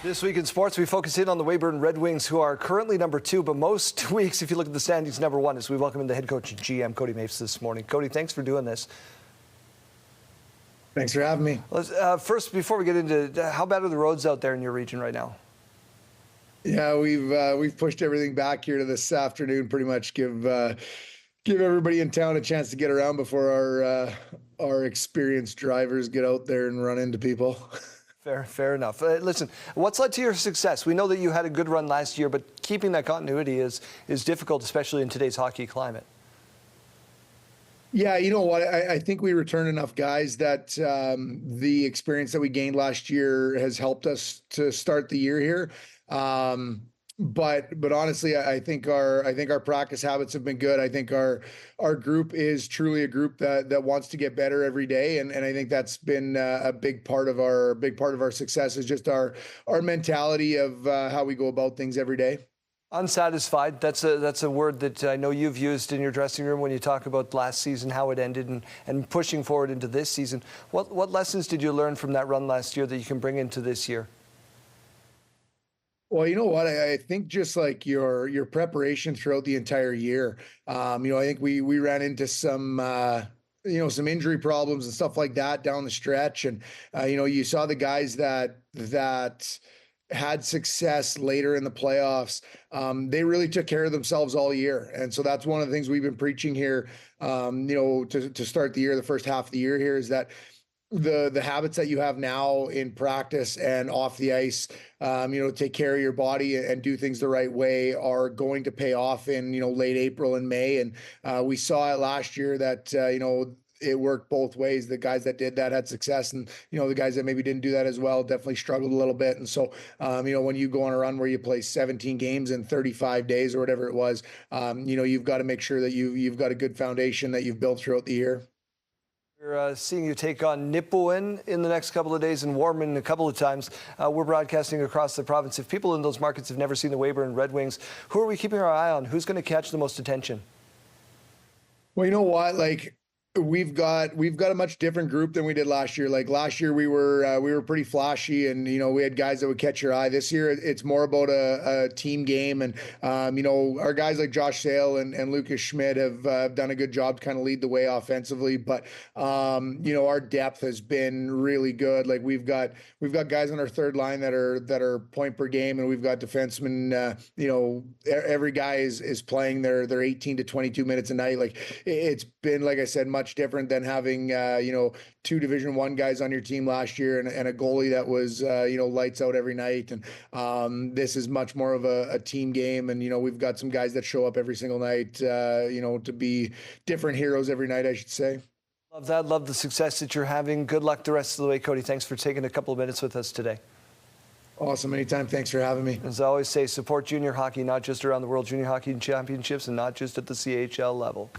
This week in sports, we focus in on the Weyburn Red Wings, who are currently number 2, but most weeks, if you look at the standings, number 1. As we welcome in the head coach and GM, Cody Mapes, this morning. Cody, thanks for doing this. Thanks for having me. First, before we get into how bad are the roads out there in your region right now? Yeah, we've pushed everything back here to this afternoon. Pretty much give everybody in town a chance to get around before our experienced drivers get out there and run into people. Fair enough. Listen, what's led to your success? We know that you had a good run last year, but keeping that continuity is difficult, especially in today's hockey climate. Yeah, you know what? I think we returned enough guys that the experience that we gained last year has helped us to start the year here. But honestly, I think our practice habits have been good. I think our group is truly a group that wants to get better every day, and I think that's been a big part of our success is just our mentality of how we go about things every day. Unsatisfied, that's a word that I know you've used in your dressing room when you talk about last season, how it ended, and pushing forward into this season. What lessons did you learn from that run last year that you can bring into this year? Well, you know what? I think just like your preparation throughout the entire year, I think we ran into some some injury problems and stuff like that down the stretch, and you saw the guys that had success later in the playoffs. They really took care of themselves all year, and so that's one of the things we've been preaching here. To start the year, the first half of the year here is that the habits that you have now in practice and off the ice, take care of your body and do things the right way are going to pay off in, late April and May. And we saw it last year that, it worked both ways. The guys that did that had success, and, the guys that maybe didn't do that as well definitely struggled a little bit. And so, when you go on a run where you play 17 games in 35 days or whatever it was, you've got to make sure that you've got a good foundation that you've built throughout the year. We're seeing you take on Nipawin in the next couple of days and Warman a couple of times. We're broadcasting across the province. If people in those markets have never seen the Weyburn Red Wings, who are we keeping our eye on? Who's going to catch the most attention? Well, you know what? We've got a much different group than we did last year. Like last year, we were pretty flashy, and we had guys that would catch your eye. This year, it's more about a team game, and our guys like Josh Sale and Lucas Schmidt have done a good job to kind of lead the way offensively. But our depth has been really good. Like we've got guys on our third line that are point per game, and we've got defensemen. Every guy is playing their 18 to 22 minutes a night. Like it's been, like I said, much different than having 2 Division I guys on your team last year and a goalie that was lights out every night. And this is much more of a team game, and we've got some guys that show up every single night to be different heroes every night, I should say. Love that. Love the success that you're having. Good luck the rest of the way, Cody. Thanks for taking a couple of minutes with us today. Awesome. Anytime. Thanks for having me. As I always say, support junior hockey, not just around the World Junior Hockey Championships and not just at the CHL level.